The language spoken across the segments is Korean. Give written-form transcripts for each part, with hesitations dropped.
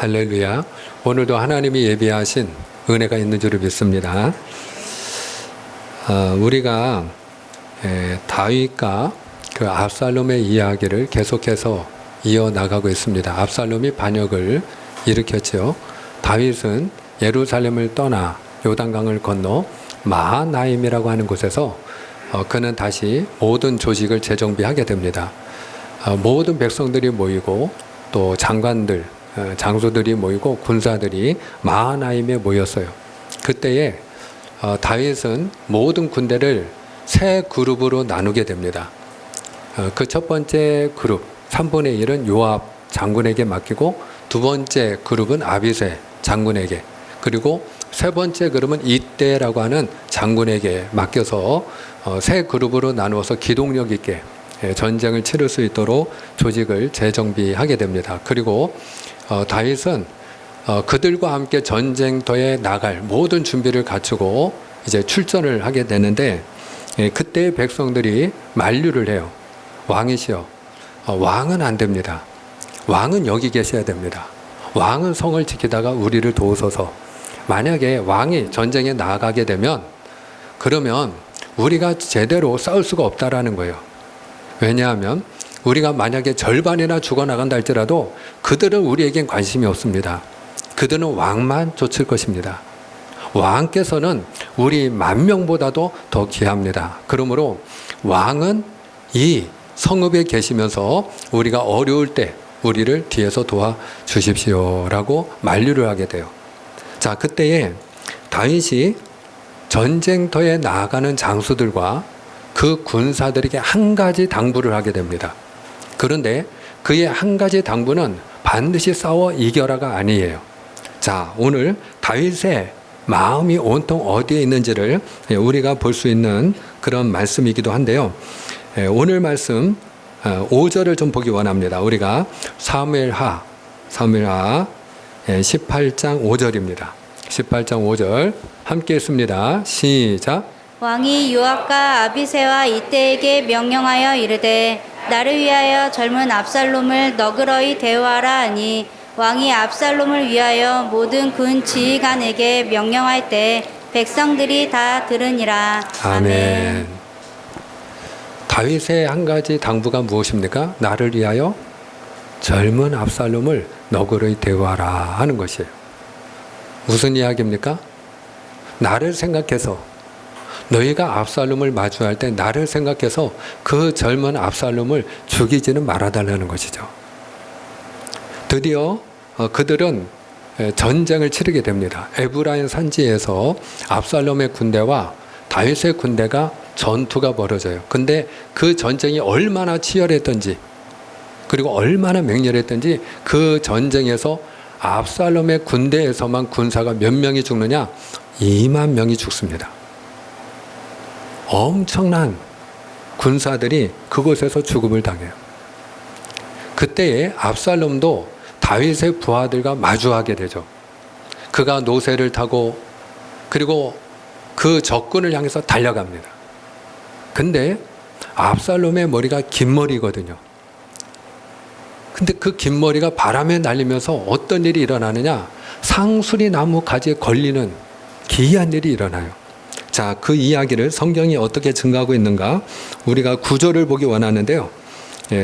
할렐루야. 오늘도 하나님이 예비하신 은혜가 있는 줄을 믿습니다. 우리가 다윗과 그 압살롬의 이야기를 계속해서 이어나가고 있습니다. 압살롬이 반역을 일으켰죠. 다윗은 예루살렘을 떠나 요단강을 건너 마하나임이라고 하는 곳에서 그는 다시 모든 조직을 재정비하게 됩니다. 모든 백성들이 모이고 또 장관들, 장수들이 모이고 군사들이 마하나임에 모였어요. 그때에 다윗은 모든 군대를 세 그룹으로 나누게 됩니다. 그 첫 번째 그룹 3분의 1은 요압 장군에게 맡기고, 두 번째 그룹은 아비새 장군에게, 그리고 세 번째 그룹은 이때라고 하는 장군에게 맡겨서 세 그룹으로 나누어서 기동력 있게 전쟁을 치를 수 있도록 조직을 재정비하게 됩니다. 그리고 다윗은 그들과 함께 전쟁터에 나갈 모든 준비를 갖추고 이제 출전을 하게 되는데, 그때 백성들이 만류를 해요. 왕이시여, 왕은 안 됩니다. 왕은 여기 계셔야 됩니다. 왕은 성을 지키다가 우리를 도우소서. 만약에 왕이 전쟁에 나가게 되면 그러면 우리가 제대로 싸울 수가 없다라는 거예요. 왜냐하면 우리가 만약에 절반이나 죽어나간다 할지라도 그들은 우리에겐 관심이 없습니다. 그들은 왕만 쫓을 것입니다. 왕께서는 우리 10,000명보다도 더 귀합니다. 그러므로 왕은 이 성읍에 계시면서 우리가 어려울 때 우리를 뒤에서 도와주십시오라고 만류를 하게 돼요. 자, 그때에 다윗이 전쟁터에 나아가는 장수들과 그 군사들에게 한 가지 당부를 하게 됩니다. 그런데 그의 한 가지 당부는 반드시 싸워 이겨라가 아니에요. 자, 오늘 다윗의 마음이 온통 어디에 있는지를 우리가 볼 수 있는 그런 말씀이기도 한데요. 오늘 말씀 5절을 좀 보기 원합니다. 우리가 사무엘하 18장 5절입니다. 18장 5절 함께 읽습니다. 시작. 왕이 요압과 아비새와 이때에게 명령하여 이르되 나를 위하여 젊은 압살롬을 너그러이 대우하라 하니, 왕이 압살롬을 위하여 모든 군 지휘관에게 명령할 때 백성들이 다 들으니라. 아멘. 다윗의 한 가지 당부가 무엇입니까? 나를 위하여 젊은 압살롬을 너그러이 대우하라 하는 것이에요. 무슨 이야기입니까? 나를 생각해서, 너희가 압살롬을 마주할 때 나를 생각해서 그 젊은 압살롬을 죽이지는 말아달라는 것이죠. 드디어 그들은 전쟁을 치르게 됩니다. 에브라임 산지에서 압살롬의 군대와 다윗의 군대가 전투가 벌어져요. 근데 그 전쟁이 얼마나 치열했던지, 그리고 얼마나 맹렬했던지, 그 전쟁에서 압살롬의 군대에서만 군사가 몇 명이 죽느냐? 2만 명이 죽습니다. 엄청난 군사들이 그곳에서 죽음을 당해요. 그때에 압살롬도 다윗의 부하들과 마주하게 되죠. 그가 노새를 타고 그리고 그 적군을 향해서 달려갑니다. 근데 압살롬의 머리가 긴 머리거든요. 근데 그 긴 머리가 바람에 날리면서 어떤 일이 일어나느냐? 상수리 나무 가지에 걸리는 기이한 일이 일어나요. 자, 그 이야기를 성경이 어떻게 증가하고 있는가? 우리가 9절을 보기 원하는데요.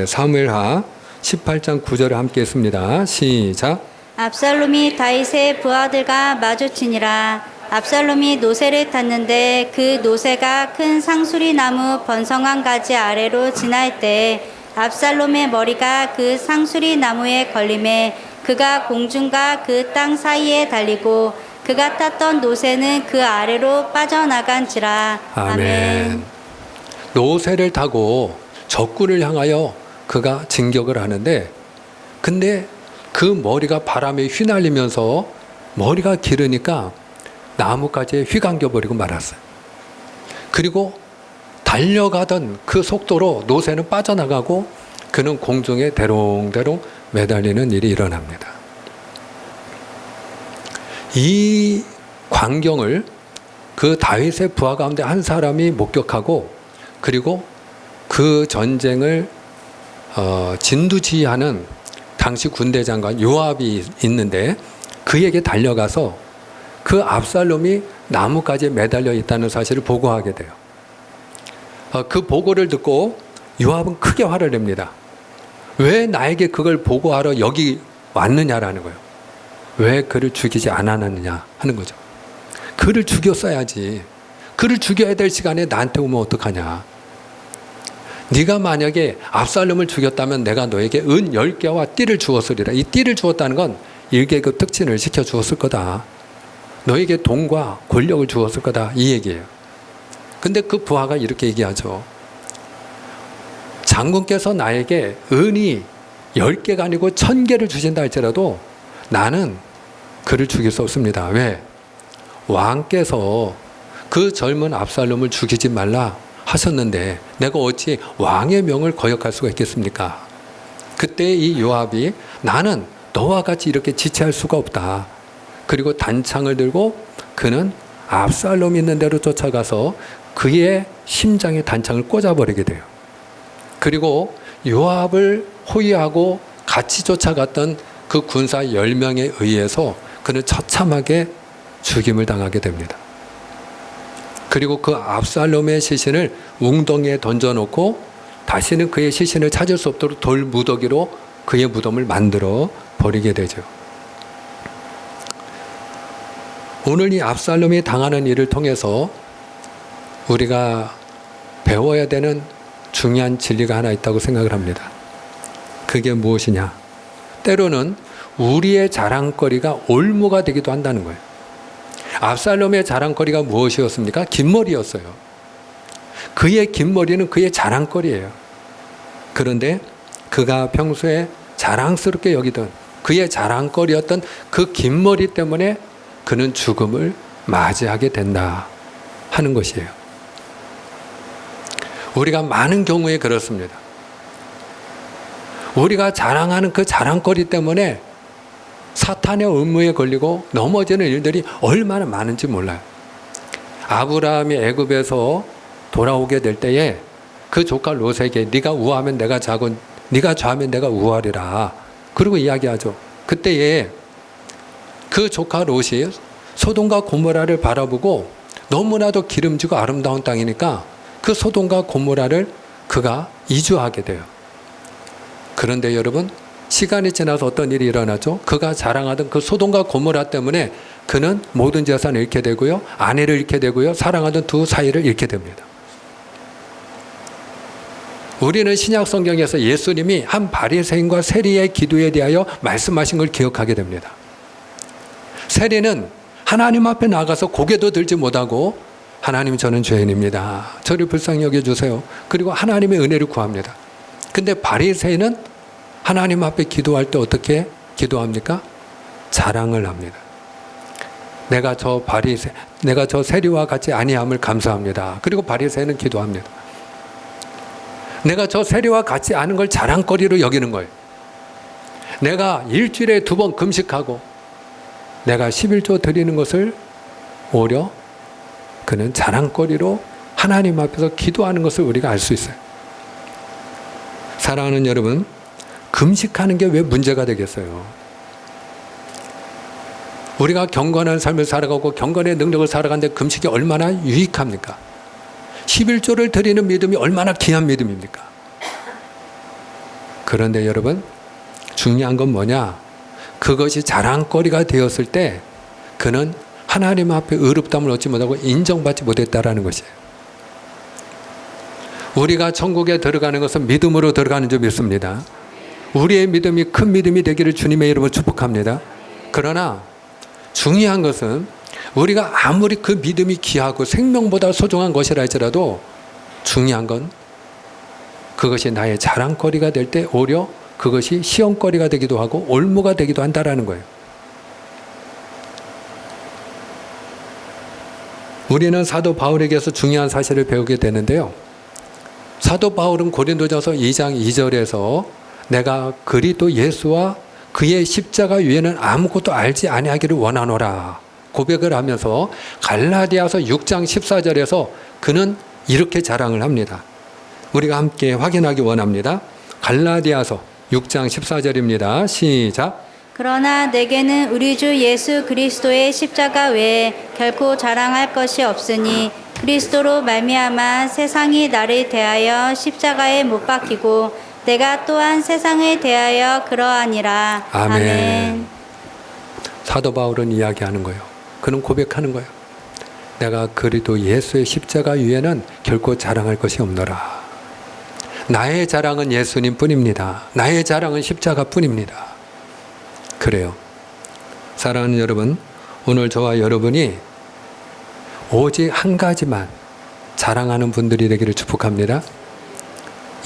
사무엘하 18장 9절을 함께 했습니다. 시작. 압살롬이 다윗의 부하들과 마주치니라. 압살롬이 노새를 탔는데 그 노새가 큰 상수리 나무 번성한 가지 아래로 지날 때 압살롬의 머리가 그 상수리 나무에 걸림에 그가 공중과 그 땅 사이에 달리고 그가 탔던 노새는 그 아래로 빠져나간지라. 아멘. 노새를 타고 적군을 향하여 그가 진격을 하는데, 근데 그 머리가 바람에 휘날리면서 머리가 길으니까 나무까지 휘감겨버리고 말았어요. 그리고 달려가던 그 속도로 노새는 빠져나가고 그는 공중에 대롱대롱 매달리는 일이 일어납니다. 이 광경을 그 다윗의 부하 가운데 한 사람이 목격하고, 그리고 그 전쟁을 진두지휘하는 당시 군대 장관 요압이 있는데 그에게 달려가서 그 압살롬이 나무까지 매달려 있다는 사실을 보고하게 돼요. 그 보고를 듣고 요압은 크게 화를 냅니다. 왜 나에게 그걸 보고하러 여기 왔느냐라는 거예요. 왜 그를 죽이지 않았느냐 하는 거죠. 그를 죽였어야지. 그를 죽여야 될 시간에 나한테 오면 어떡하냐. 네가 만약에 압살롬을 죽였다면 내가 너에게 은 10개와 띠를 주었으리라. 이 띠를 주었다는 건 1계급 특진을 시켜주었을 거다. 너에게 돈과 권력을 주었을 거다. 이 얘기예요. 근데 그 부하가 이렇게 얘기하죠. 장군께서 나에게 은이 10개가 아니고 1000개를 주신다 할지라도 나는 그를 죽일 수 없습니다. 왜? 왕께서 그 젊은 압살롬을 죽이지 말라 하셨는데 내가 어찌 왕의 명을 거역할 수가 있겠습니까? 그때 이 요압이 나는 너와 같이 이렇게 지체할 수가 없다. 그리고 단창을 들고 그는 압살롬이 있는 대로 쫓아가서 그의 심장에 단창을 꽂아버리게 돼요. 그리고 요압을 호위하고 같이 쫓아갔던 그 군사 10명에 의해서 그는 처참하게 죽임을 당하게 됩니다. 그리고 그 압살롬의 시신을 웅덩이에 던져놓고 다시는 그의 시신을 찾을 수 없도록 돌 무더기로 그의 무덤을 만들어 버리게 되죠. 오늘 이 압살롬이 당하는 일을 통해서 우리가 배워야 되는 중요한 진리가 하나 있다고 생각을 합니다. 그게 무엇이냐? 때로는 우리의 자랑거리가 올무가 되기도 한다는 거예요. 압살롬의 자랑거리가 무엇이었습니까? 긴 머리였어요. 그의 긴 머리는 그의 자랑거리예요. 그런데 그가 평소에 자랑스럽게 여기던 그의 자랑거리였던 그 긴 머리 때문에 그는 죽음을 맞이하게 된다 하는 것이에요. 우리가 많은 경우에 그렇습니다. 우리가 자랑하는 그 자랑거리 때문에 사탄의 음모에 걸리고 넘어지는 일들이 얼마나 많은지 몰라요. 아브라함이 애굽에서 돌아오게 될 때에 그 조카 롯에게 네가 우하면 내가 자고 네가 좌하면 내가 우하리라. 그리고 이야기하죠. 그때에 그 조카 롯이 소돔과 고모라를 바라보고 너무나도 기름지고 아름다운 땅이니까 그 소돔과 고모라를 그가 이주하게 돼요. 그런데 여러분, 시간이 지나서 어떤 일이 일어나죠? 그가 자랑하던 그 소돔과 고모라 때문에 그는 모든 재산을 잃게 되고요, 아내를 잃게 되고요, 사랑하던 두 사이를 잃게 됩니다. 우리는 신약 성경에서 예수님이 한 바리새인과 세리의 기도에 대하여 말씀하신 걸 기억하게 됩니다. 세리는 하나님 앞에 나가서 고개도 들지 못하고 하나님 저는 죄인입니다. 저를 불쌍히 여겨주세요. 그리고 하나님의 은혜를 구합니다. 근데 바리새인은 하나님 앞에 기도할 때 어떻게 기도합니까? 자랑을 합니다. 내가 저 세리와 같이 아니함을 감사합니다. 그리고 바리새인은 기도합니다. 내가 저 세리와 같이 아는 걸 자랑거리로 여기는 거예요. 내가 일주일에 2번 금식하고 내가 11조 드리는 것을 오히려 그는 자랑거리로 하나님 앞에서 기도하는 것을 우리가 알 수 있어요. 사랑하는 여러분, 금식하는 게 왜 문제가 되겠어요? 우리가 경건한 삶을 살아가고 경건의 능력을 살아가는데 금식이 얼마나 유익합니까? 11조를 드리는 믿음이 얼마나 귀한 믿음입니까? 그런데 여러분, 중요한 건 뭐냐? 그것이 자랑거리가 되었을 때 그는 하나님 앞에 의롭다함을 얻지 못하고 인정받지 못했다라는 것이에요. 우리가 천국에 들어가는 것은 믿음으로 들어가는 줄 믿습니다. 우리의 믿음이 큰 믿음이 되기를 주님의 이름으로 축복합니다. 그러나 중요한 것은 우리가 아무리 그 믿음이 귀하고 생명보다 소중한 것이라 할지라도 중요한 건 그것이 나의 자랑거리가 될 때 오히려 그것이 시험거리가 되기도 하고 올무가 되기도 한다라는 거예요. 우리는 사도 바울에게서 중요한 사실을 배우게 되는데요. 사도 바울은 고린도전서 2장 2절에서 내가 그리스도 예수와 그의 십자가 외에는 아무것도 알지 아니하기를 원하노라 고백을 하면서 갈라디아서 6장 14절에서 그는 이렇게 자랑을 합니다. 우리가 함께 확인하기 원합니다. 갈라디아서 6장 14절입니다. 시작. 그러나 내게는 우리 주 예수 그리스도의 십자가 외에 결코 자랑할 것이 없으니 그리스도로 말미암아 세상이 나를 대하여 십자가에 못 박히고 내가 또한 세상을 대하여 그러하니라. 아멘. 사도 바울은 이야기하는 거예요. 그는 고백하는 거예요. 내가 그리스도 예수의 십자가 위에는 결코 자랑할 것이 없노라. 나의 자랑은 예수님 뿐입니다. 나의 자랑은 십자가 뿐입니다. 그래요. 사랑하는 여러분, 오늘 저와 여러분이 오직 한 가지만 자랑하는 분들이 되기를 축복합니다.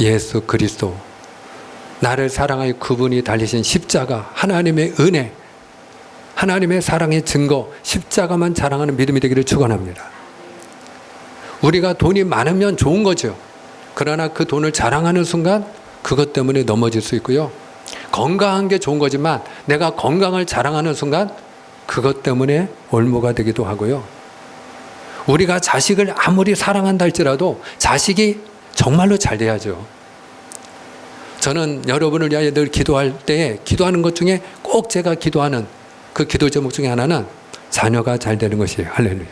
예수 그리스도, 나를 사랑하여 그분이 달리신 십자가, 하나님의 은혜, 하나님의 사랑의 증거, 십자가만 자랑하는 믿음이 되기를 축원합니다. 우리가 돈이 많으면 좋은 거죠. 그러나 그 돈을 자랑하는 순간 그것 때문에 넘어질 수 있고요. 건강한 게 좋은 거지만 내가 건강을 자랑하는 순간 그것 때문에 올무가 되기도 하고요. 우리가 자식을 아무리 사랑한다 할지라도 자식이 정말로 잘 돼야죠. 저는 여러분을 위하여 늘 기도할 때 기도하는 것 중에 꼭 제가 기도하는 그 기도 제목 중에 하나는 자녀가 잘 되는 것이에요. 할렐루야.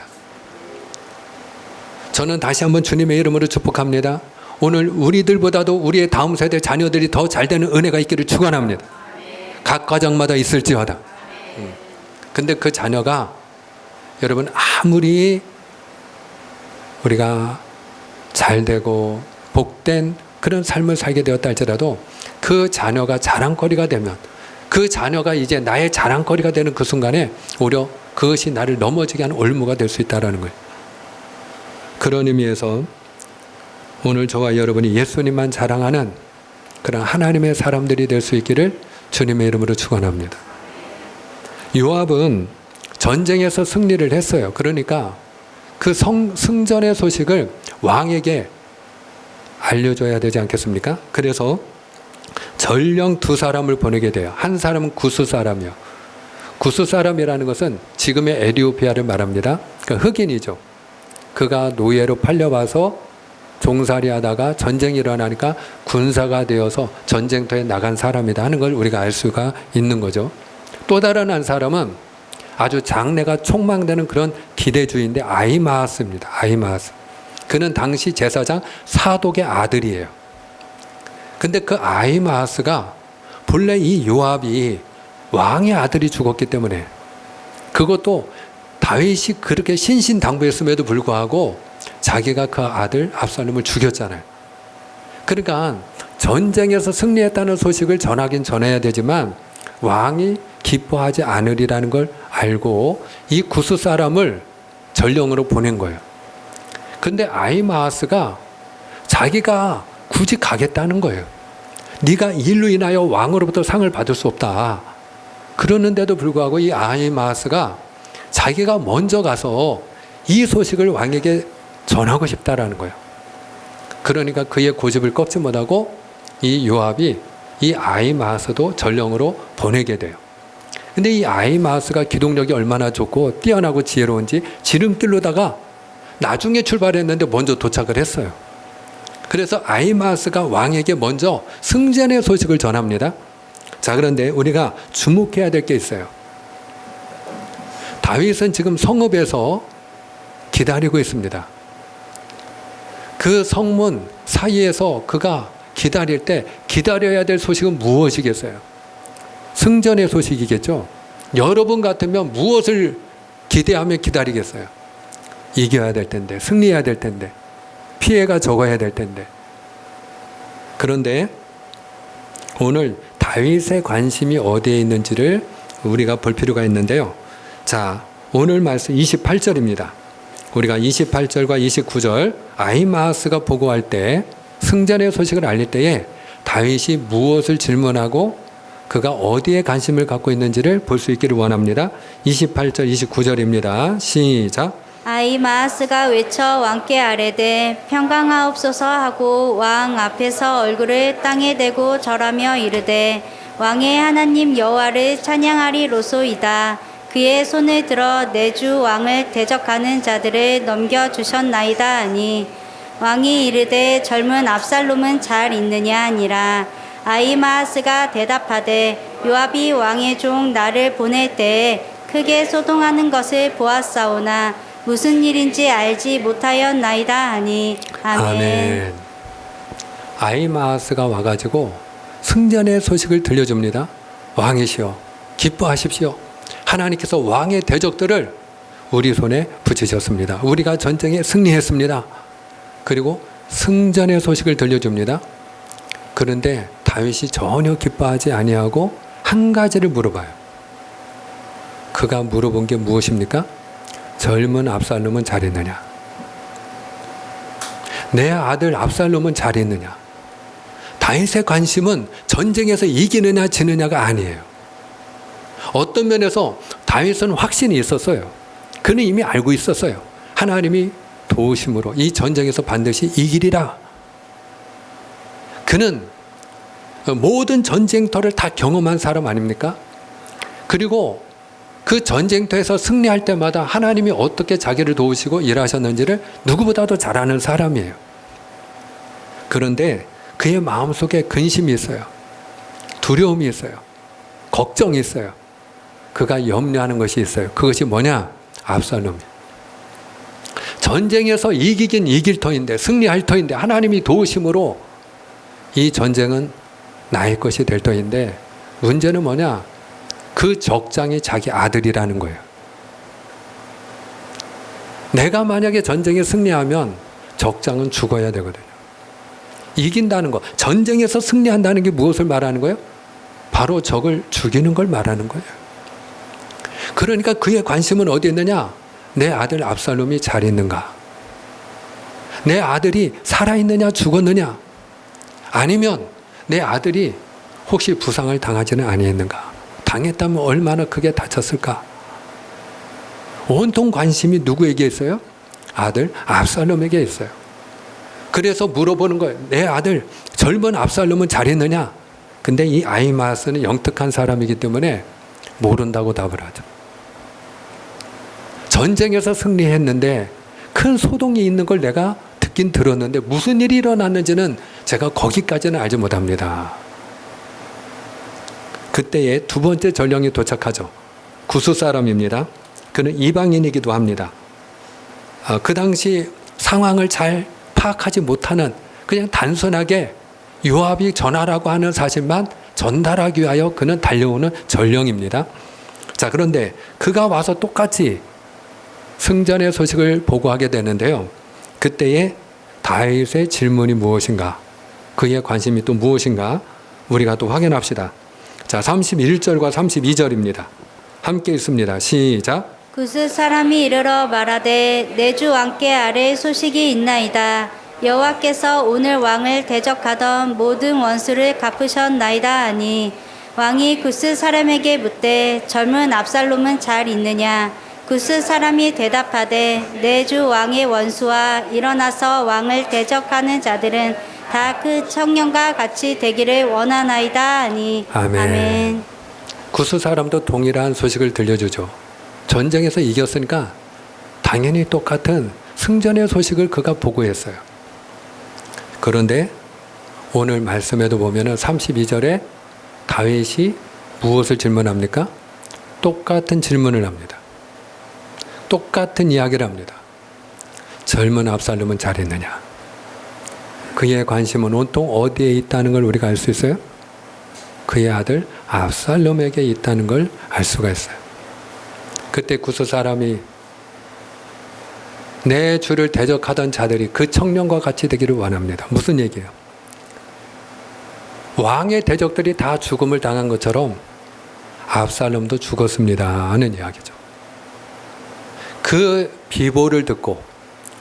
저는 다시 한번 주님의 이름으로 축복합니다. 오늘 우리들보다도 우리의 다음 세대 자녀들이 더 잘 되는 은혜가 있기를 축원합니다. 각 가정마다 있을지어다. 근데 그 자녀가 여러분 아무리 우리가 잘 되고 복된 그런 삶을 살게 되었다 할지라도 그 자녀가 자랑거리가 되면 그 자녀가 이제 나의 자랑거리가 되는 그 순간에 오히려 그것이 나를 넘어지게 하는 올무가 될 수 있다는 거예요. 그런 의미에서 오늘 저와 여러분이 예수님만 자랑하는 그런 하나님의 사람들이 될 수 있기를 주님의 이름으로 축원합니다. 요압은 전쟁에서 승리를 했어요. 그러니까 그 승전의 소식을 왕에게 알려줘야 되지 않겠습니까? 그래서 전령 두 사람을 보내게 돼요. 한 사람은 구스 사람이요. 구스 사람이라는 것은 지금의 에티오피아를 말합니다. 그러니까 흑인이죠. 그가 노예로 팔려와서 종살이 하다가 전쟁이 일어나니까 군사가 되어서 전쟁터에 나간 사람이다 하는 걸 우리가 알 수가 있는 거죠. 또 다른 한 사람은 아주 장래가 촉망되는 그런 기대주의인데 아히마아스입니다. 아히마아스. 그는 당시 제사장 사독의 아들이에요. 근데 그 아히마아스가 본래 이 요압이 왕의 아들이 죽었기 때문에 그것도 다윗이 그렇게 신신당부했음에도 불구하고 자기가 그 아들 압살롬을 죽였잖아요. 그러니까 전쟁에서 승리했다는 소식을 전하긴 전해야 되지만 왕이 기뻐하지 않으리라는 걸 알고 이 구스 사람을 전령으로 보낸 거예요. 근데 아히마아스가 자기가 굳이 가겠다는 거예요. 네가 이 일로 인하여 왕으로부터 상을 받을 수 없다. 그러는데도 불구하고 이 아히마아스가 자기가 먼저 가서 이 소식을 왕에게 전하고 싶다라는 거예요. 그러니까 그의 고집을 꺾지 못하고 이 요압이 이 아히마아스도 전령으로 보내게 돼요. 근데 이 아히마아스가 기동력이 얼마나 좋고 뛰어나고 지혜로운지 지름길로다가 나중에 출발했는데 먼저 도착을 했어요. 그래서 아히마아스가 왕에게 먼저 승전의 소식을 전합니다. 자, 그런데 우리가 주목해야 될 게 있어요. 다윗은 지금 성읍에서 기다리고 있습니다. 그 성문 사이에서 그가 기다릴 때 기다려야 될 소식은 무엇이겠어요? 승전의 소식이겠죠. 여러분 같으면 무엇을 기대하며 기다리겠어요? 이겨야 될 텐데, 승리해야 될 텐데, 피해가 적어야 될 텐데. 그런데 오늘 다윗의 관심이 어디에 있는지를 우리가 볼 필요가 있는데요. 자, 오늘 말씀 28절입니다. 우리가 28절과 29절 아히마아스가 보고할 때 승전의 소식을 알릴 때에 다윗이 무엇을 질문하고 그가 어디에 관심을 갖고 있는지를 볼 수 있기를 원합니다. 28절 29절입니다. 시작. 아히마아스가 외쳐 왕께 아뢰되 평강하옵소서 하고 왕 앞에서 얼굴을 땅에 대고 절하며 이르되 왕의 하나님 여호와를 찬양하리로소이다. 그의 손을 들어 내 주 왕을 대적하는 자들을 넘겨주셨나이다 하니 왕이 이르되 젊은 압살롬은 잘 있느냐 하니라. 아히마아스가 대답하되 요압이 왕의 종 나를 보낼 때에 크게 소동하는 것을 보았사오나 무슨 일인지 알지 못하였나이다 하니 아멘. 아히마아스가 와가지고 승전의 소식을 들려줍니다. 왕이시여 기뻐하십시오. 하나님께서 왕의 대적들을 우리 손에 붙이셨습니다. 우리가 전쟁에 승리했습니다. 그리고 승전의 소식을 들려줍니다. 그런데 다윗이 전혀 기뻐하지 아니하고 한 가지를 물어봐요. 그가 물어본 게 무엇입니까? 젊은 압살롬은 잘했느냐? 내 아들 압살롬은 잘했느냐? 다윗의 관심은 전쟁에서 이기느냐 지느냐가 아니에요. 어떤 면에서 다윗은 확신이 있었어요. 그는 이미 알고 있었어요. 하나님이 도우심으로 이 전쟁에서 반드시 이기리라. 그는 모든 전쟁터를 다 경험한 사람 아닙니까? 그리고 그 전쟁터에서 승리할 때마다 하나님이 어떻게 자기를 도우시고 일하셨는지를 누구보다도 잘 아는 사람이에요. 그런데 그의 마음속에 근심이 있어요. 두려움이 있어요. 걱정이 있어요. 그가 염려하는 것이 있어요. 그것이 뭐냐? 압살롬이에요. 전쟁에서 이기긴 이길 터인데, 승리할 터인데 하나님이 도우심으로 이 전쟁은 나의 것이 될 터인데, 문제는 뭐냐? 그 적장이 자기 아들이라는 거예요. 내가 만약에 전쟁에 승리하면 적장은 죽어야 되거든요. 이긴다는 거, 전쟁에서 승리한다는 게 무엇을 말하는 거예요? 바로 적을 죽이는 걸 말하는 거예요. 그러니까 그의 관심은 어디 있느냐? 내 아들 압살롬이 잘 있는가? 내 아들이 살아있느냐 죽었느냐? 아니면 내 아들이 혹시 부상을 당하지는 아니했는가? 당했다면 얼마나 크게 다쳤을까? 온통 관심이 누구에게 있어요? 아들 압살롬에게 있어요. 그래서 물어보는 거예요. 내 아들 젊은 압살롬은 잘했느냐? 근데 이 아히마아스는 영특한 사람이기 때문에 모른다고 답을 하죠. 전쟁에서 승리했는데 큰 소동이 있는 걸 내가 듣긴 들었는데 무슨 일이 일어났는지는 제가 거기까지는 알지 못합니다. 그때에 두 번째 전령이 도착하죠. 구스 사람입니다. 그는 이방인이기도 합니다. 그 당시 상황을 잘 파악하지 못하는, 그냥 단순하게 요압이 전하라고 하는 사실만 전달하기 위하여 그는 달려오는 전령입니다. 자, 그런데 그가 와서 똑같이 승전의 소식을 보고하게 되는데요. 그때에 다윗의 질문이 무엇인가? 그의 관심이 또 무엇인가? 우리가 또 확인합시다. 자, 31절과 32절입니다. 함께 읽습니다. 시작. 구스 사람이 이르러 말하되 내 주 왕께 아뢰 소식이 있나이다. 여호와께서 오늘 왕을 대적하던 모든 원수를 갚으셨나이다 하니 왕이 구스 사람에게 묻되 젊은 압살롬은 잘 있느냐? 구스 사람이 대답하되 내 주 왕의 원수와 일어나서 왕을 대적하는 자들은 다 그 청년과 같이 되기를 원하나이다 하니 아멘. 구스 사람도 동일한 소식을 들려주죠. 전쟁에서 이겼으니까 당연히 똑같은 승전의 소식을 그가 보고했어요. 그런데 오늘 말씀에도 보면 32절에 다윗이 무엇을 질문합니까? 똑같은 질문을 합니다. 똑같은 이야기를 합니다. 젊은 압살롬은 잘했느냐? 그의 관심은 온통 어디에 있다는 걸 우리가 알 수 있어요? 그의 아들 압살롬에게 있다는 걸 알 수가 있어요. 그때 구스 사람이 내 주를 대적하던 자들이 그 청년과 같이 되기를 원합니다. 무슨 얘기예요? 왕의 대적들이 다 죽음을 당한 것처럼 압살롬도 죽었습니다 하는 이야기죠. 그 비보를 듣고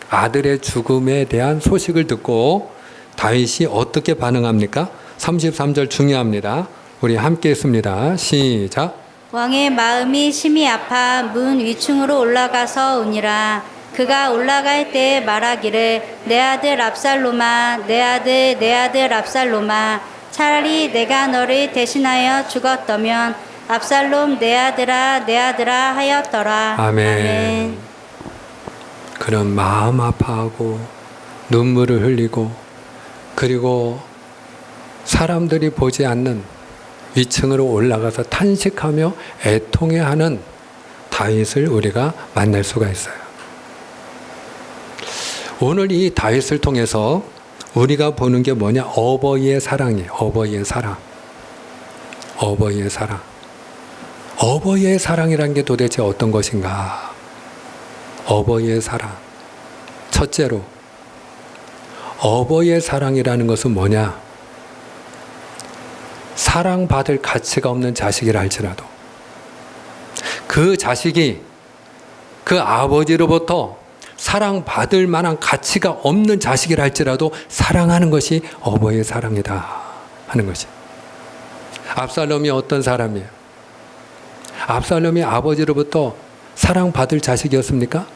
아들의 죽음에 대한 소식을 듣고 다윗이 어떻게 반응합니까? 33절 중요합니다. 우리 함께 했습니다. 시작. 왕의 마음이 심히 아파 문 위층으로 올라가서 우니라. 그가 올라갈 때 말하기를 내 아들 압살롬아 내 아들 압살롬아 차라리 내가 너를 대신하여 죽었다면 압살롬 내 아들아 하였더라. 아멘. 그런 마음 아파하고 눈물을 흘리고 그리고 사람들이 보지 않는 위층으로 올라가서 탄식하며 애통해하는 다윗을 우리가 만날 수가 있어요. 오늘 이 다윗을 통해서 우리가 보는 게 뭐냐? 어버이의 사랑이에요. 어버이의 사랑. 어버이의 사랑. 어버이의 사랑이란 게 도대체 어떤 것인가? 어버이의 사랑. 첫째로, 어버이의 사랑이라는 것은 뭐냐? 사랑받을 가치가 없는 자식이라 할지라도 그 자식이 그 아버지로부터 사랑받을 만한 가치가 없는 자식이라 할지라도 사랑하는 것이 어버이의 사랑이다 하는 것이. 압살롬이 어떤 사람이에요? 압살롬이 아버지로부터 사랑받을 자식이었습니까?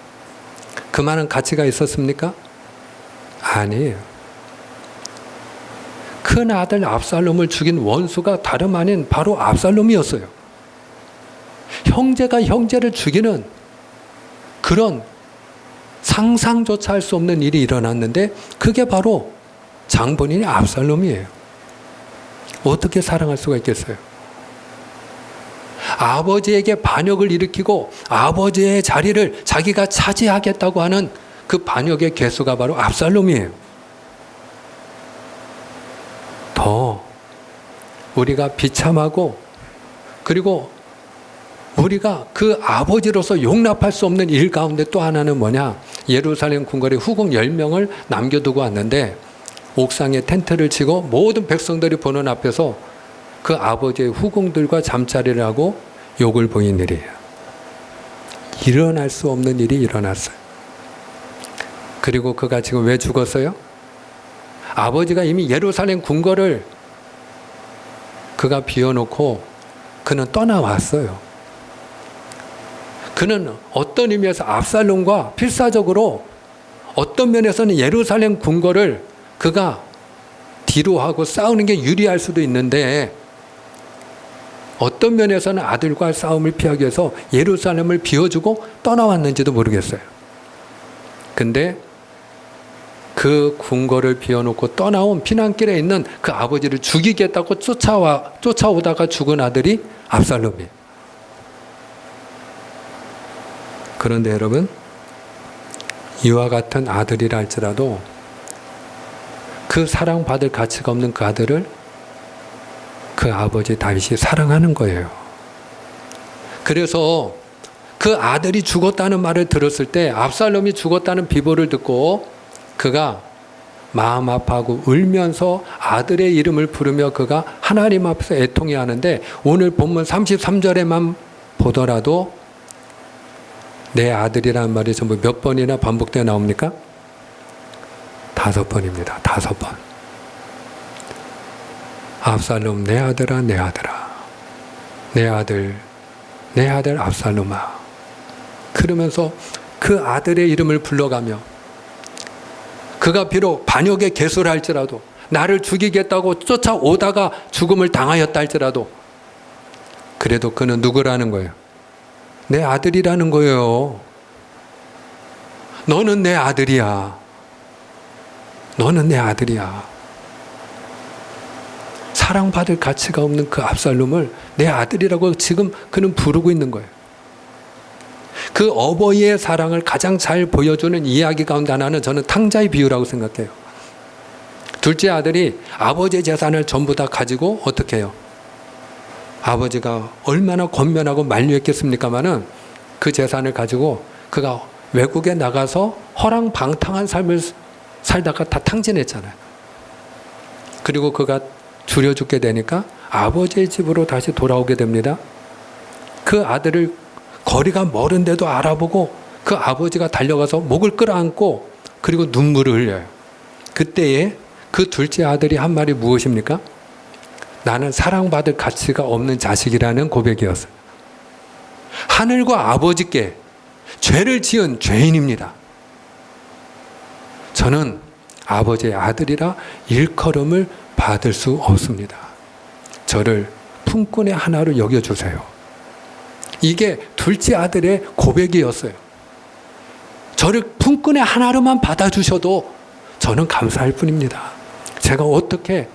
그만한 가치가 있었습니까? 아니에요. 큰 아들 압살롬을 죽인 원수가 다름 아닌 바로 압살롬이었어요. 형제가 형제를 죽이는 그런 상상조차 할 수 없는 일이 일어났는데 그게 바로 장본인의 압살롬이에요. 어떻게 사랑할 수가 있겠어요? 아버지에게 반역을 일으키고 아버지의 자리를 자기가 차지하겠다고 하는 그 반역의 괴수가 바로 압살롬이에요. 더 우리가 비참하고 그리고 우리가 그 아버지로서 용납할 수 없는 일 가운데 또 하나는 뭐냐? 예루살렘 궁궐에 후궁 10명을 남겨두고 왔는데 옥상에 텐트를 치고 모든 백성들이 보는 앞에서 그 아버지의 후궁들과 잠자리를 하고 욕을 보인 일이에요. 일어날 수 없는 일이 일어났어요. 그리고 그가 지금 왜 죽었어요? 아버지가 이미 예루살렘 궁궐을 그가 비워놓고 그는 떠나왔어요. 그는 어떤 의미에서 압살롬과 필사적으로 어떤 면에서는 예루살렘 궁궐을 그가 뒤로 하고 싸우는 게 유리할 수도 있는데 어떤 면에서는 아들과 싸움을 피하기 위해서 예루살렘을 비워주고 떠나왔는지도 모르겠어요. 근데 그 궁궐을 비워놓고 떠나온 피난길에 있는 그 아버지를 죽이겠다고 쫓아오다가 죽은 아들이 압살롬이에요. 그런데 여러분, 이와 같은 아들이라 할지라도 그 사랑받을 가치가 없는 그 아들을 그 아버지 다윗이 사랑하는 거예요. 그래서 그 아들이 죽었다는 말을 들었을 때 압살롬이 죽었다는 비보를 듣고 그가 마음 아파하고 울면서 아들의 이름을 부르며 그가 하나님 앞에서 애통해 하는데 오늘 본문 33절에만 보더라도 내 아들이라는 말이 전부 몇 번이나 반복되어 나옵니까? 5번입니다. 5번. 압살롬 내 아들아 내 아들아 내 아들 내 아들 압살롬아. 그러면서 그 아들의 이름을 불러가며 그가 비록 반역의 개수를 할지라도 나를 죽이겠다고 쫓아오다가 죽음을 당하였다 할지라도 그래도 그는 누구라는 거예요? 내 아들이라는 거예요. 너는 내 아들이야. 너는 내 아들이야. 사랑받을 가치가 없는 그 압살롬을 내 아들이라고 지금 그는 부르고 있는 거예요. 그 어버이의 사랑을 가장 잘 보여주는 이야기 가운데 하나는 저는 탕자의 비유라고 생각해요. 둘째 아들이 아버지의 재산을 전부 다 가지고 어떻게 해요? 아버지가 얼마나 권면하고 만류했겠습니까마는 그 재산을 가지고 그가 외국에 나가서 허랑방탕한 삶을 살다가 다 탕진했잖아요. 그리고 그가 줄여 죽게 되니까 아버지의 집으로 다시 돌아오게 됩니다. 그 아들을 거리가 멀은데도 알아보고 그 아버지가 달려가서 목을 끌어안고 그리고 눈물을 흘려요. 그때에 그 둘째 아들이 한 말이 무엇입니까? 나는 사랑받을 가치가 없는 자식이라는 고백이었어요. 하늘과 아버지께 죄를 지은 죄인입니다. 저는 아버지의 아들이라 일컬음을 받을 수 없습니다. 저를 품꾼의 하나로 여겨주세요. 이게 둘째 아들의 고백이었어요. 저를 품꾼의 하나로만 받아주셔도 저는 감사할 뿐입니다. 제가 어떻게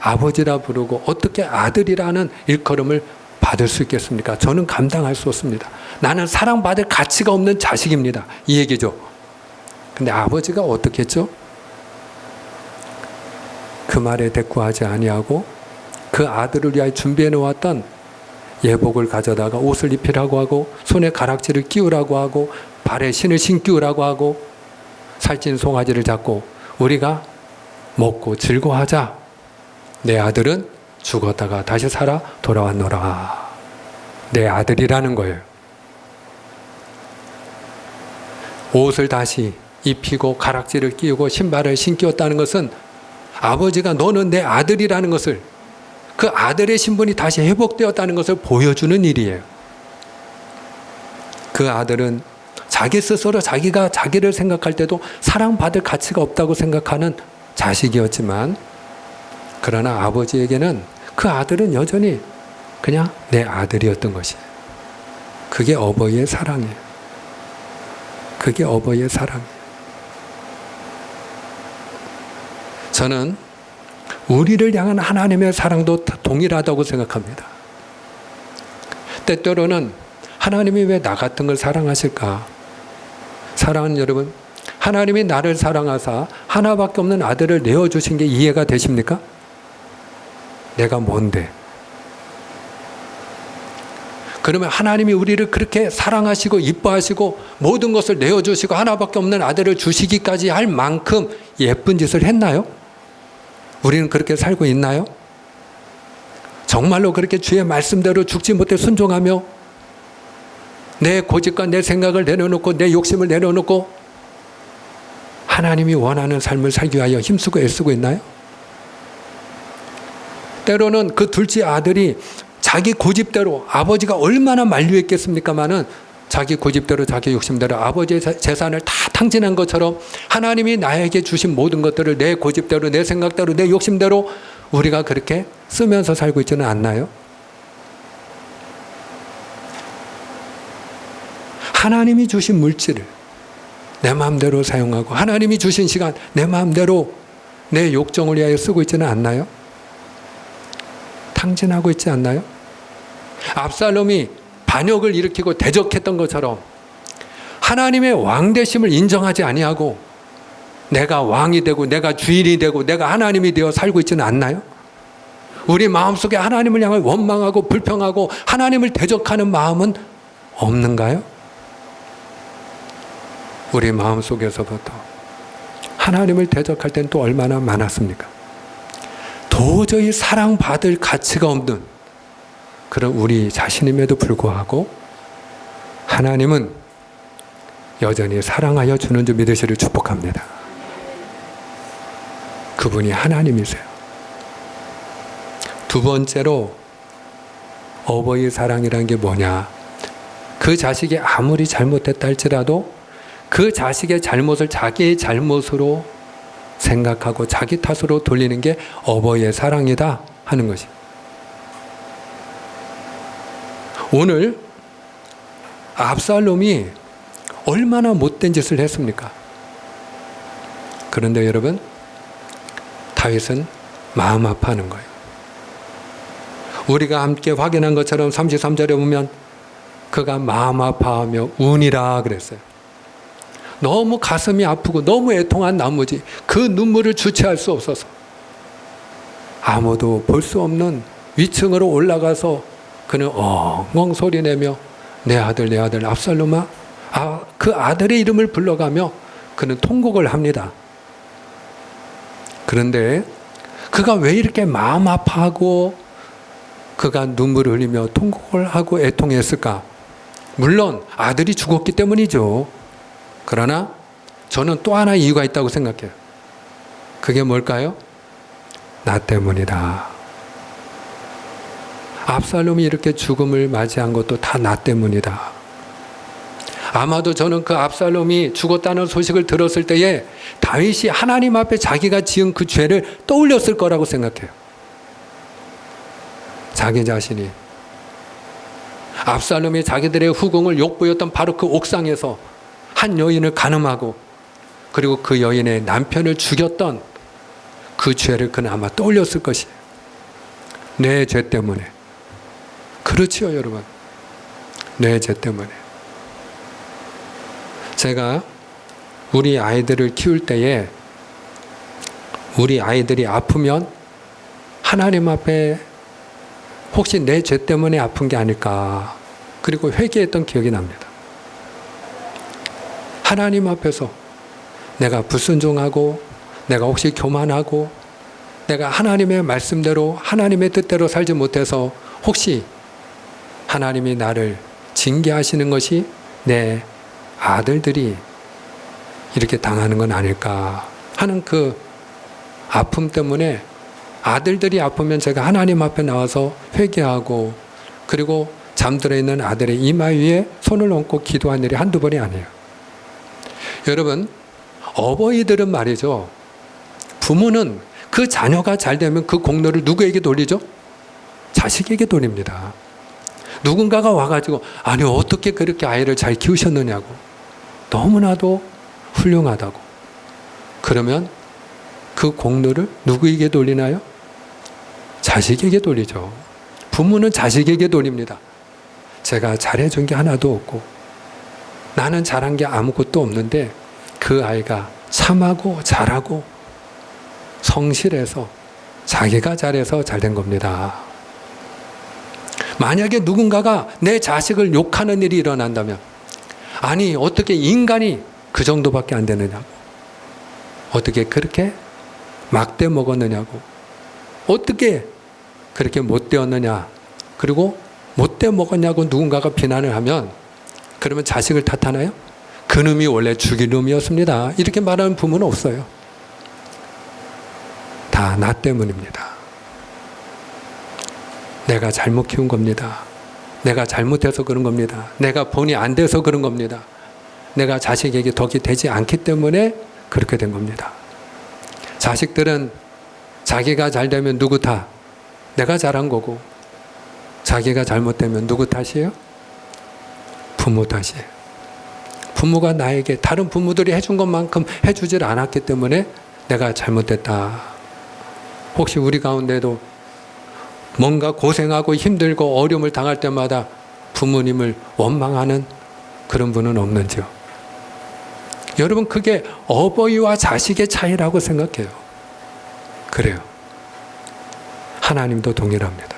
아버지라 부르고 어떻게 아들이라는 일컬음을 받을 수 있겠습니까? 저는 감당할 수 없습니다. 나는 사랑받을 가치가 없는 자식입니다. 이 얘기죠. 근데 아버지가 어떻게 했죠? 그 말에 대꾸하지 아니하고 그 아들을 위하여 준비해 놓았던 예복을 가져다가 옷을 입히라고 하고 손에 가락지를 끼우라고 하고 발에 신을 신기우라고 하고 살찐 송아지를 잡고 우리가 먹고 즐거워하자. 내 아들은 죽었다가 다시 살아 돌아왔노라. 내 아들이라는 거예요. 옷을 다시 입히고 가락지를 끼우고 신발을 신기웠다는 것은 아버지가 너는 내 아들이라는 것을, 그 아들의 신분이 다시 회복되었다는 것을 보여주는 일이에요. 그 아들은 자기 스스로 자기가 자기를 생각할 때도 사랑받을 가치가 없다고 생각하는 자식이었지만, 그러나 아버지에게는 그 아들은 여전히 그냥 내 아들이었던 것이에요. 그게 어버이의 사랑이에요. 그게 어버이의 사랑이에요. 저는 우리를 향한 하나님의 사랑도 동일하다고 생각합니다. 때때로는 하나님이 왜 나 같은 걸 사랑하실까? 사랑하는 여러분, 하나님이 나를 사랑하사 하나밖에 없는 아들을 내어주신 게 이해가 되십니까? 내가 뭔데? 그러면 하나님이 우리를 그렇게 사랑하시고 이뻐하시고 모든 것을 내어주시고 하나밖에 없는 아들을 주시기까지 할 만큼 예쁜 짓을 했나요? 우리는 그렇게 살고 있나요? 정말로 그렇게 주의 말씀대로 죽지 못해 순종하며 내 고집과 내 생각을 내려놓고 내 욕심을 내려놓고 하나님이 원하는 삶을 살기 위하여 힘쓰고 애쓰고 있나요? 때로는 그 둘째 아들이 자기 고집대로, 아버지가 얼마나 만류했겠습니까마는 자기 고집대로 자기 욕심대로 아버지의 재산을 다 탕진한 것처럼 하나님이 나에게 주신 모든 것들을 내 고집대로, 내 생각대로, 내 욕심대로 우리가 그렇게 쓰면서 살고 있지는 않나요? 하나님이 주신 물질을 내 마음대로 사용하고 하나님이 주신 시간 내 마음대로 내 욕정을 위하여 쓰고 있지는 않나요? 탕진하고 있지 않나요? 압살롬이 반역을 일으키고 대적했던 것처럼 하나님의 왕되심을 인정하지 아니하고 내가 왕이 되고 내가 주인이 되고 내가 하나님이 되어 살고 있지는 않나요? 우리 마음속에 하나님을 향해 원망하고 불평하고 하나님을 대적하는 마음은 없는가요? 우리 마음속에서부터 하나님을 대적할 때는 또 얼마나 많았습니까? 도저히 사랑받을 가치가 없는 그런 우리 자신임에도 불구하고 하나님은 여전히 사랑하여 주는 줄 믿으시를 축복합니다. 그분이 하나님이세요. 두 번째로 어버이 사랑이란 게 뭐냐? 그 자식이 아무리 잘못했다 할지라도 그 자식의 잘못을 자기의 잘못으로 생각하고 자기 탓으로 돌리는 게 어버이의 사랑이다 하는 것이. 오늘 압살롬이 얼마나 못된 짓을 했습니까? 그런데 여러분, 다윗은 마음 아파하는 거예요. 우리가 함께 확인한 것처럼 33절에 보면 그가 마음 아파하며 우니라 그랬어요. 너무 가슴이 아프고 너무 애통한 나머지 그 눈물을 주체할 수 없어서 아무도 볼 수 없는 위층으로 올라가서 그는 엉엉 소리내며 내 아들 내 아들 압살롬아, 그 아들의 이름을 불러가며 그는 통곡을 합니다. 그런데 그가 왜 이렇게 마음 아파하고 그가 눈물을 흘리며 통곡을 하고 애통했을까? 물론 아들이 죽었기 때문이죠. 그러나 저는 또 하나 이유가 있다고 생각해요. 그게 뭘까요? 나 때문이다. 압살롬이 이렇게 죽음을 맞이한 것도 다 나 때문이다. 아마도 저는 그 압살롬이 죽었다는 소식을 들었을 때에 다윗이 하나님 앞에 자기가 지은 그 죄를 떠올렸을 거라고 생각해요. 자기 자신이 압살롬이 자기들의 후궁을 욕보였던 바로 그 옥상에서 한 여인을 간음하고 그리고 그 여인의 남편을 죽였던 그 죄를 그는 아마 떠올렸을 것이에요. 내 죄 때문에. 그렇지요, 여러분. 내 죄 때문에. 제가 우리 아이들을 키울 때에 우리 아이들이 아프면 하나님 앞에 혹시 내 죄 때문에 아픈 게 아닐까. 그리고 회개했던 기억이 납니다. 하나님 앞에서 내가 불순종하고 내가 혹시 교만하고 내가 하나님의 말씀대로 하나님의 뜻대로 살지 못해서 혹시 하나님이 나를 징계하시는 것이 내 아들들이 이렇게 당하는 건 아닐까 하는 그 아픔 때문에 아들들이 아프면 제가 하나님 앞에 나와서 회개하고 그리고 잠들어 있는 아들의 이마 위에 손을 얹고 기도한 일이 한두 번이 아니에요. 여러분, 어버이들은 말이죠. 부모는 그 자녀가 잘 되면 그 공로를 누구에게 돌리죠? 자식에게 돌립니다. 누군가가 와가지고 아니 어떻게 그렇게 아이를 잘 키우셨느냐고 너무나도 훌륭하다고 그러면 그 공로를 누구에게 돌리나요? 자식에게 돌리죠. 부모는 자식에게 돌립니다. 제가 잘해준 게 하나도 없고 나는 잘한 게 아무것도 없는데 그 아이가 참하고 잘하고 성실해서 자기가 잘해서 잘된 겁니다. 만약에 누군가가 내 자식을 욕하는 일이 일어난다면 아니 어떻게 인간이 그 정도밖에 안 되느냐고 어떻게 그렇게 막대 먹었느냐고 어떻게 그렇게 못되었느냐 그리고 못돼 먹었냐고 누군가가 비난을 하면 그러면 자식을 탓하나요? 그놈이 원래 죽일 놈이었습니다. 이렇게 말하는 부모는 없어요. 다 나 때문입니다. 내가 잘못 키운 겁니다. 내가 잘못해서 그런 겁니다. 내가 본이 안 돼서 그런 겁니다. 내가 자식에게 덕이 되지 않기 때문에 그렇게 된 겁니다. 자식들은 자기가 잘 되면 누구 탓? 내가 잘한 거고 자기가 잘못되면 누구 탓이에요? 부모 탓이에요. 부모가 나에게 다른 부모들이 해준 것만큼 해주질 않았기 때문에 내가 잘못됐다. 혹시 우리 가운데도 뭔가 고생하고 힘들고 어려움을 당할 때마다 부모님을 원망하는 그런 분은 없는지요? 여러분 그게 어버이와 자식의 차이라고 생각해요. 그래요. 하나님도 동일합니다.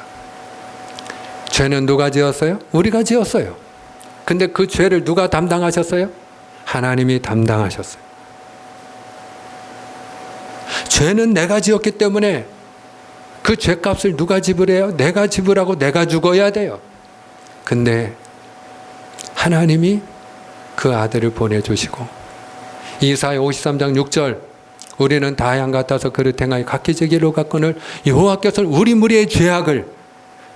죄는 누가 지었어요? 우리가 지었어요. 근데 그 죄를 누가 담당하셨어요? 하나님이 담당하셨어요. 죄는 내가 지었기 때문에 그 죄값을 누가 지불해요? 내가 지불하고 내가 죽어야 돼요. 근데 하나님이 그 아들을 보내주시고 이사야 53장 6절 우리는 다 양 같아서 그릇 행하여 각기 제 길로 갔거늘 여호와께서는 우리 무리의 죄악을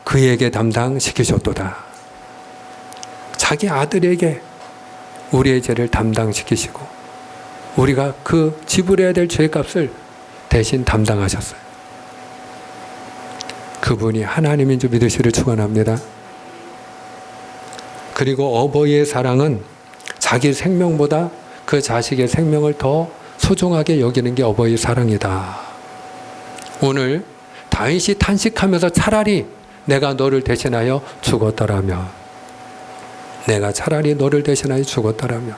그에게 담당시키셨도다. 자기 아들에게 우리의 죄를 담당시키시고 우리가 그 지불해야 될 죄값을 대신 담당하셨어요. 그분이 하나님인 줄 믿으시를 축원합니다. 그리고 어버이의 사랑은 자기 생명보다 그 자식의 생명을 더 소중하게 여기는 게 어버이의 사랑이다. 오늘 다윗이 탄식하면서 차라리 내가 너를 대신하여 죽었더라면 내가 차라리 너를 대신하여 죽었더라면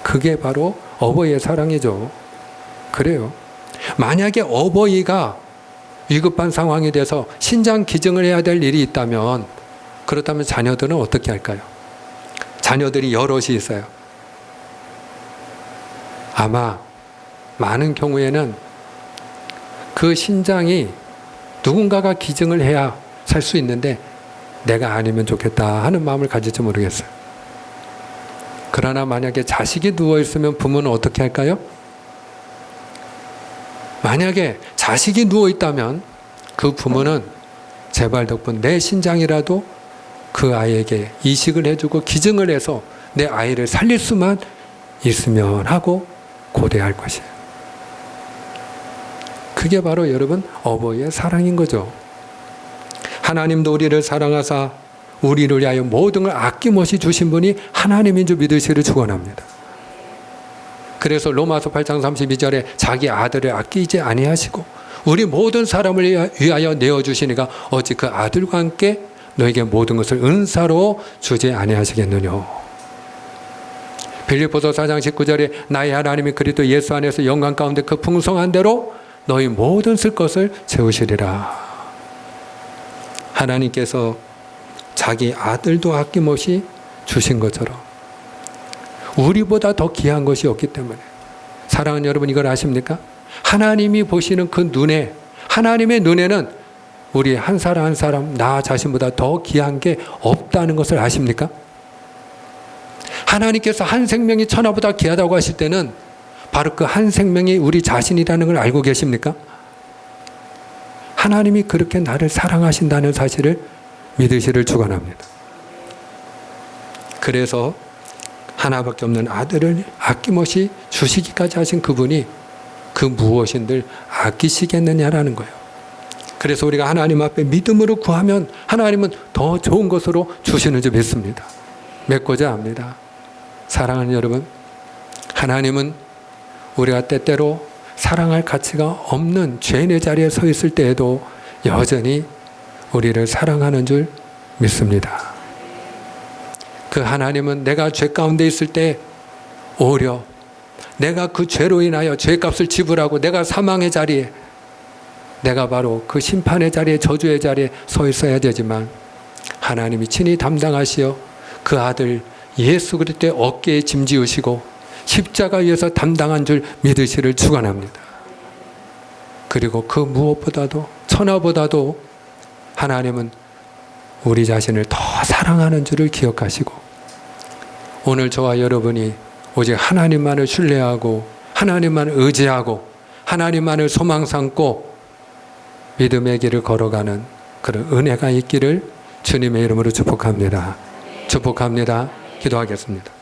그게 바로 어버이의 사랑이죠. 그래요. 만약에 어버이가 위급한 상황이 돼서 신장 기증을 해야 될 일이 있다면 그렇다면 자녀들은 어떻게 할까요? 자녀들이 여럿이 있어요. 아마 많은 경우에는 그 신장이 누군가가 기증을 해야 살 수 있는데 내가 아니면 좋겠다 하는 마음을 가질지 모르겠어요. 그러나 만약에 자식이 누워있으면 부모는 어떻게 할까요? 만약에 자식이 누워있다면 그 부모는 제발 덕분 내 신장이라도 그 아이에게 이식을 해주고 기증을 해서 내 아이를 살릴 수만 있으면 하고 고대할 것이에요. 그게 바로 여러분 어버이의 사랑인 거죠. 하나님도 우리를 사랑하사 우리를 위하여 모든 걸 아낌없이 주신 분이 하나님인 줄 믿으시기를 축원합니다. 그래서 로마서 8장 32절에 자기 아들을 아끼지 아니하시고 우리 모든 사람을 위하여 내어주시니까 어찌 그 아들과 함께 너에게 모든 것을 은사로 주지 아니하시겠느냐. 빌립보서 4장 19절에 나의 하나님이 그리스도 예수 안에서 영광 가운데 그 풍성한 대로 너희 모든 쓸 것을 채우시리라. 하나님께서 자기 아들도 아낌없이 주신 것처럼 우리보다 더 귀한 것이 없기 때문에, 사랑하는 여러분, 이걸 아십니까? 하나님이 보시는 그 눈에, 하나님의 눈에는 우리 한 사람 한 사람 나 자신보다 더 귀한 게 없다는 것을 아십니까? 하나님께서 한 생명이 천하보다 귀하다고 하실 때는 바로 그 한 생명이 우리 자신이라는 걸 알고 계십니까? 하나님이 그렇게 나를 사랑하신다는 사실을 믿으시를 축원합니다. 그래서 하나밖에 없는 아들을 아낌없이 주시기까지 하신 그분이 그 무엇인들 아끼시겠느냐라는 거예요. 그래서 우리가 하나님 앞에 믿음으로 구하면 하나님은 더 좋은 것으로 주시는 줄 믿습니다. 맺고자 합니다. 사랑하는 여러분, 하나님은 우리가 때때로 사랑할 가치가 없는 죄인의 자리에 서 있을 때에도 여전히 우리를 사랑하는 줄 믿습니다. 그 하나님은 내가 죄 가운데 있을 때 오히려 내가 그 죄로 인하여 죄값을 지불하고 내가 사망의 자리에, 내가 바로 그 심판의 자리에, 저주의 자리에 서 있어야 되지만 하나님이 친히 담당하시어 그 아들 예수 그리스도의 어깨에 짐지으시고 십자가 위에서 담당한 줄 믿으시를 축원합니다. 그리고 그 무엇보다도 천하보다도 하나님은 우리 자신을 더 사랑하는 줄을 기억하시고, 오늘 저와 여러분이 오직 하나님만을 신뢰하고 하나님만을 의지하고 하나님만을 소망 삼고 믿음의 길을 걸어가는 그런 은혜가 있기를 주님의 이름으로 축복합니다. 축복합니다. 기도하겠습니다.